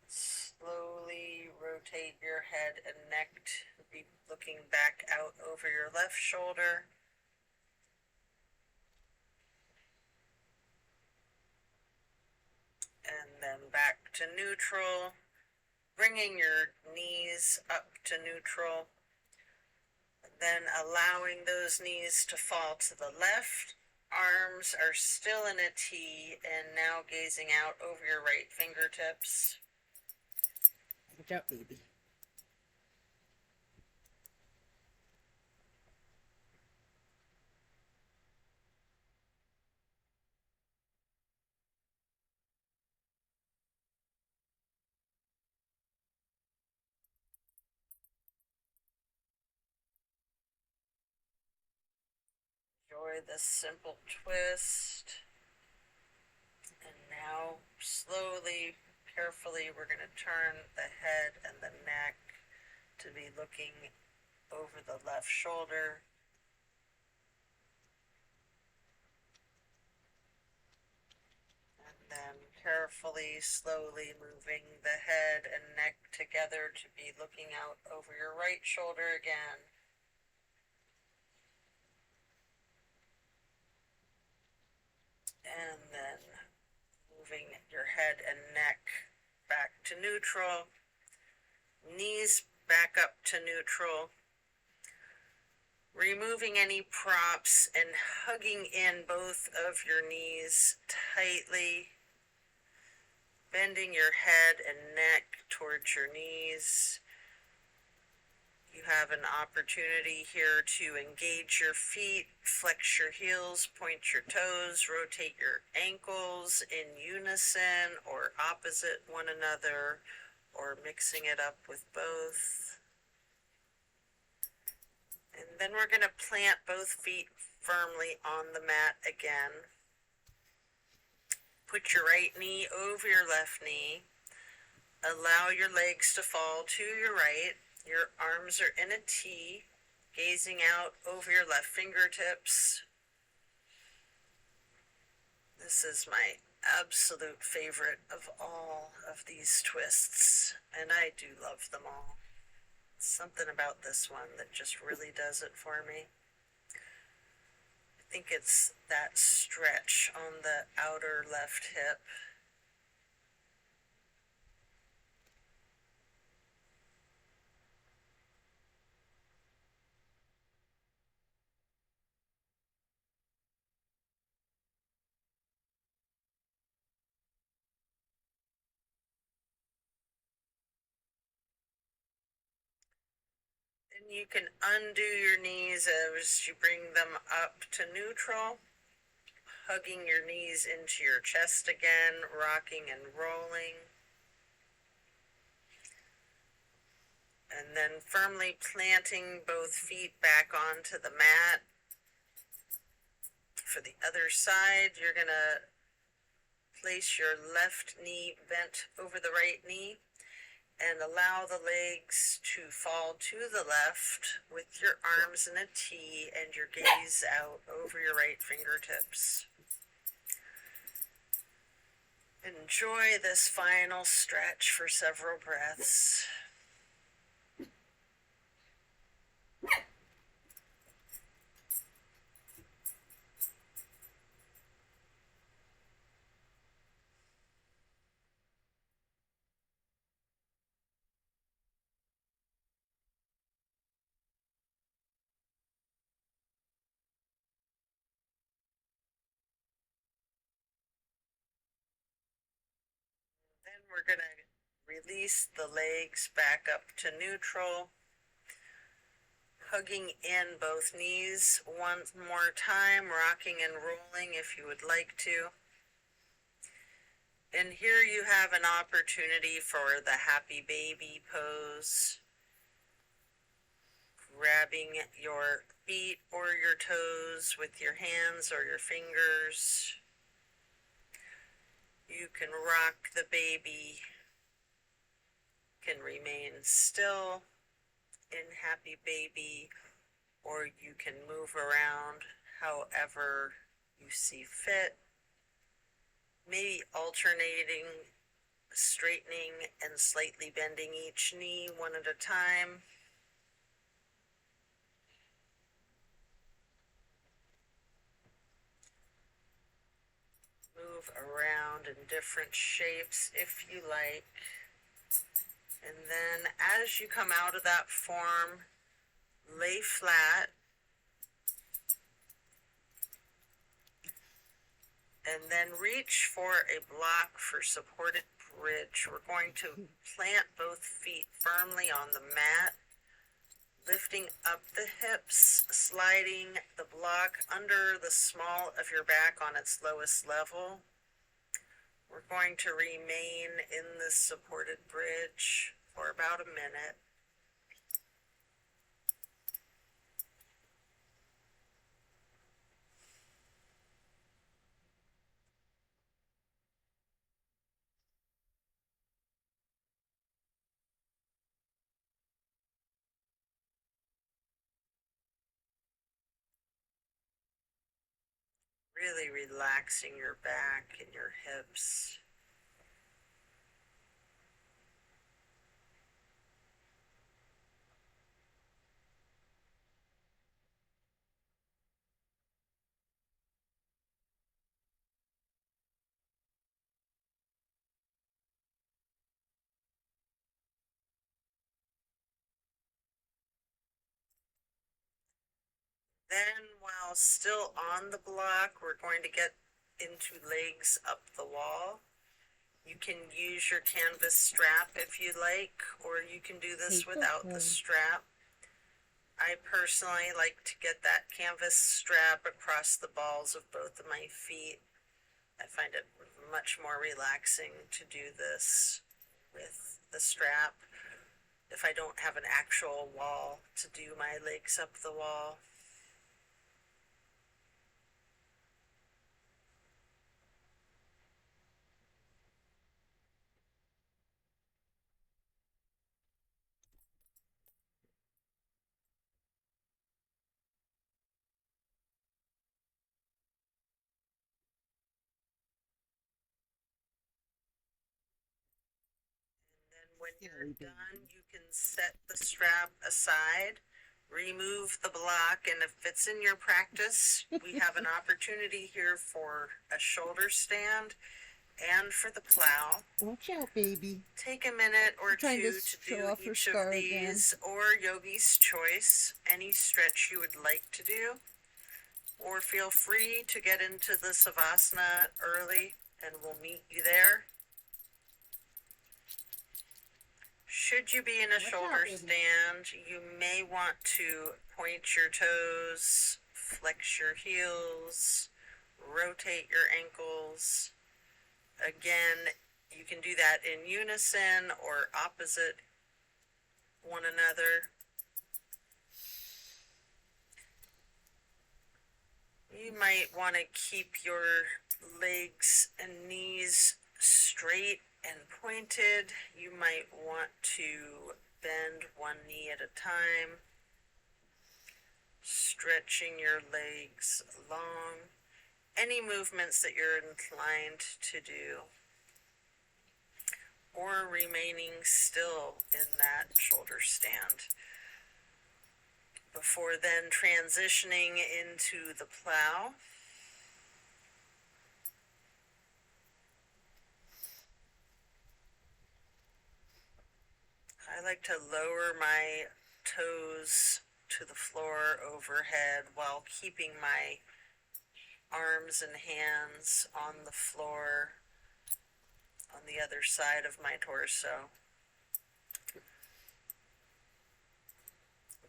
Slowly rotate your head and neck to be looking back out over your left shoulder. And then back to neutral, bringing your knees up to neutral, then allowing those knees to fall to the left. Arms are still in a T, and now gazing out over your right fingertips. Watch out, baby. Enjoy this simple twist. And now, slowly, carefully, we're going to turn the head and the neck to be looking over the left shoulder. And then carefully, slowly moving the head and neck together to be looking out over your right shoulder again. And then moving your head and neck back to neutral, knees back up to neutral, removing any props and hugging in both of your knees tightly, bending your head and neck towards your knees. You have an opportunity here to engage your feet, flex your heels, point your toes, rotate your ankles in unison or opposite one another, or mixing it up with both. And then we're going to plant both feet firmly on the mat again. Put your right knee over your left knee. Allow your legs to fall to your right. Your arms are in a T, gazing out over your left fingertips. This is my absolute favorite of all of these twists, and I do love them all. Something about this one that just really does it for me. I think it's that stretch on the outer left hip. And you can undo your knees as you bring them up to neutral, hugging your knees into your chest again, rocking and rolling. And then firmly planting both feet back onto the mat. For the other side, you're going to place your left knee bent over the right knee and allow the legs to fall to the left with your arms in a T and your gaze out over your right fingertips. Enjoy this final stretch for several breaths. Then we're going to release the legs back up to neutral, hugging in both knees one more time, rocking and rolling if you would like to. And here you have an opportunity for the happy baby pose, grabbing your feet or your toes with your hands or your fingers. You can rock the baby, can remain still in happy baby, or you can move around however you see fit, maybe alternating, straightening and slightly bending each knee one at a time. Move around in different shapes if you like. And then as you come out of that form, lay flat. And then reach for a block for supported bridge. We're going to plant both feet firmly on the mat, lifting up the hips, sliding the block under the small of your back on its lowest level. We're going to remain in this supported bridge for about a minute. Really relaxing your back and your hips. Then, while still on the block, we're going to get into legs up the wall. You can use your canvas strap if you like, or you can do this without the strap. I personally like to get that canvas strap across the balls of both of my feet. I find it much more relaxing to do this with the strap if I don't have an actual wall to do my legs up the wall. When you're done, you can set the strap aside, remove the block, and if it's in your practice, we have an opportunity here for a shoulder stand and for the plow. Watch out, baby. Take a minute or trying two to to show do off her each of scar these, or yogi's choice, any stretch you would like to do. Or feel free to get into the Savasana early, and we'll meet you there. Should you be in a shoulder stand, you may want to point your toes, flex your heels, rotate your ankles. Again, you can do that in unison or opposite one another. You might want to keep your legs and knees straight and pointed. You might want to bend one knee at a time, stretching your legs long. Any movements that you're inclined to do, or remaining still in that shoulder stand. Before then transitioning into the plow. I like to lower my toes to the floor overhead while keeping my arms and hands on the floor on the other side of my torso.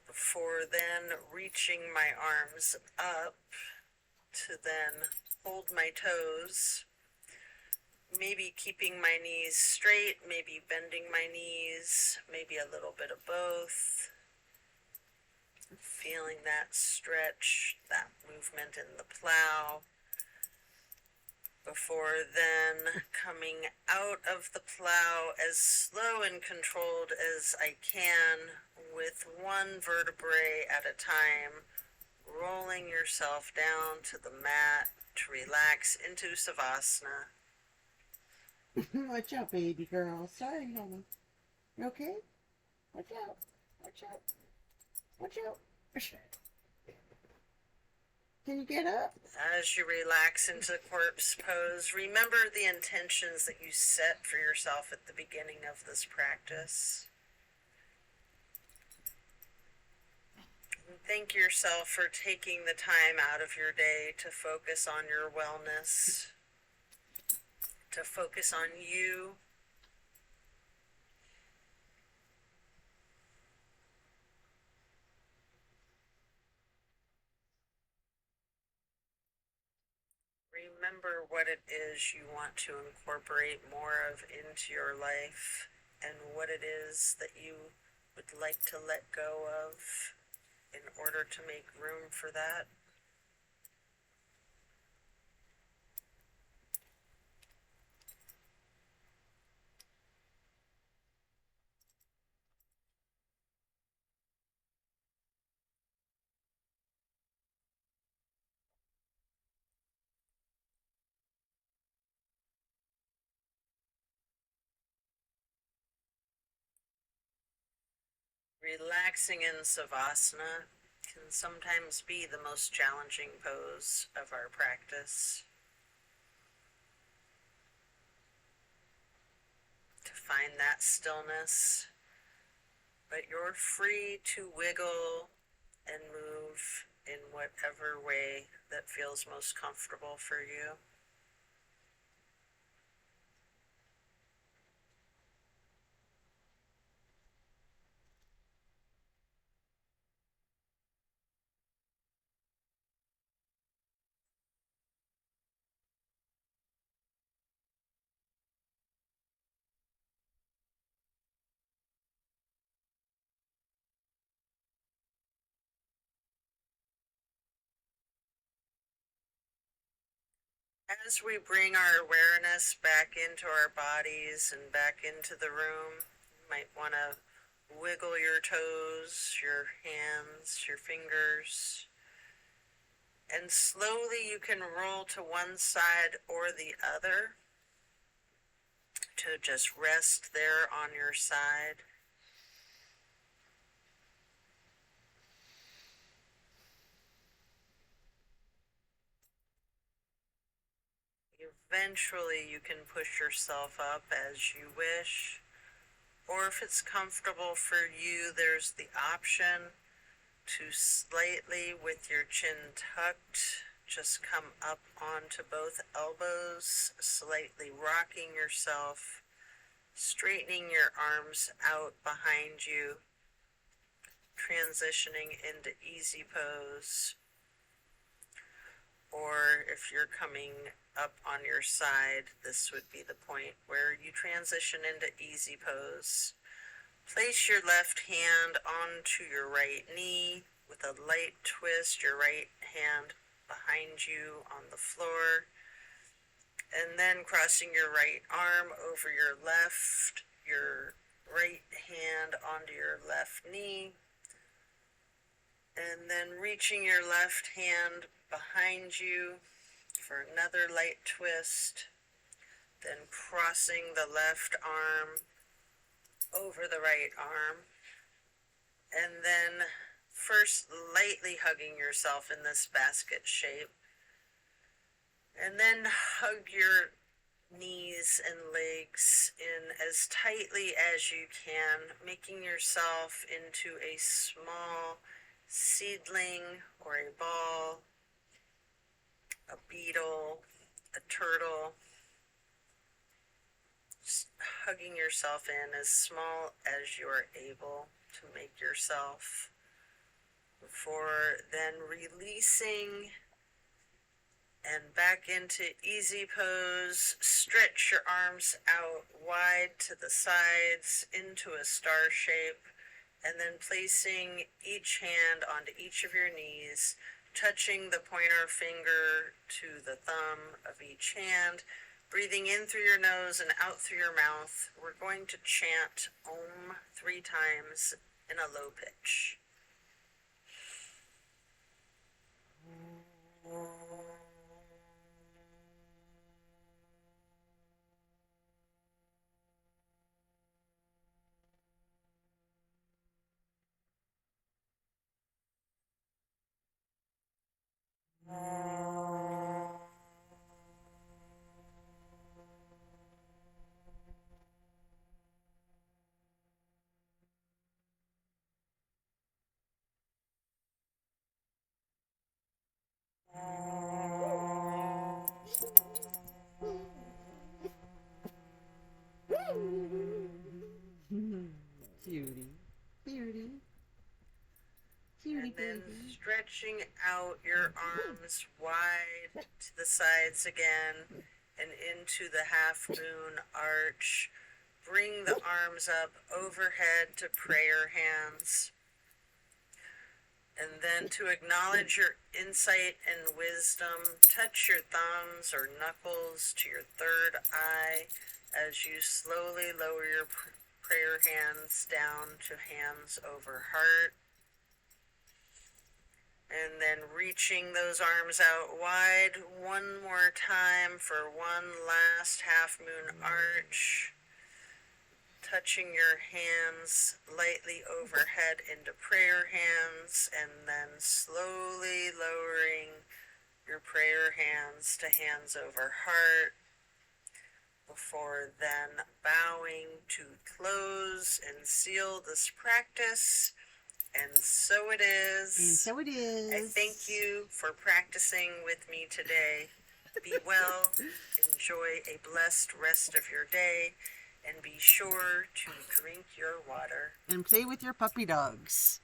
Before then reaching my arms up to then hold my toes, maybe keeping my knees straight, maybe bending my knees, maybe a little bit of both. Feeling that stretch, that movement in the plow. before then coming out of the plow as slow and controlled as I can, with one vertebrae at a time, rolling yourself down to the mat to relax into Savasana. Watch out, baby girl. Sorry, honey. You okay? Watch out. Watch out. Watch out. Can you get up? As you relax into corpse pose, remember the intentions that you set for yourself at the beginning of this practice. And thank yourself for taking the time out of your day to focus on your wellness, to focus on you. Remember what it is you want to incorporate more of into your life, and what it is that you would like to let go of in order to make room for that. Relaxing in Savasana can sometimes be the most challenging pose of our practice. To find that stillness, but you're free to wiggle and move in whatever way that feels most comfortable for you. As we bring our awareness back into our bodies and back into the room, you might want to wiggle your toes, your hands, your fingers, and slowly you can roll to one side or the other to just rest there on your side. Eventually you can push yourself up as you wish, or if it's comfortable for you, there's the option to slightly, with your chin tucked, just come up onto both elbows, slightly rocking yourself, straightening your arms out behind you, transitioning into easy pose. Or if you're coming up on your side, this would be the point where you transition into easy pose. Place your left hand onto your right knee with a light twist, your right hand behind you on the floor, and then crossing your right arm over your right hand onto your left knee, and then reaching your left hand behind you for another light twist, then crossing the left arm over the right arm, and then first lightly hugging yourself in this basket shape, and then hug your knees and legs in as tightly as you can, making yourself into a small seedling or a ball, a beetle, a turtle, just hugging yourself in as small as you're able to make yourself, before then releasing and back into easy pose. Stretch your arms out wide to the sides into a star shape, and then placing each hand onto each of your knees touching the pointer finger to the thumb of each hand, breathing in through your nose and out through your mouth. We're going to chant Om 3 times in a low pitch. Cutie. Cutie. Cutie And then baby. stretching out your arms wide to the sides again and into the half moon arch. Bring the arms up overhead to prayer hands. And then to acknowledge your insight and wisdom, touch your thumbs or knuckles to your third eye as you slowly lower your prayer hands down to hands over heart. And then reaching those arms out wide one more time for one last half moon arch. Touching your hands lightly overhead into prayer hands, and then slowly lowering your prayer hands to hands over heart, before then bowing to close and seal this practice. And so it is. And so it is. I thank you for practicing with me today. Be well, enjoy a blessed rest of your day, and be sure to drink your water. And play with your puppy dogs.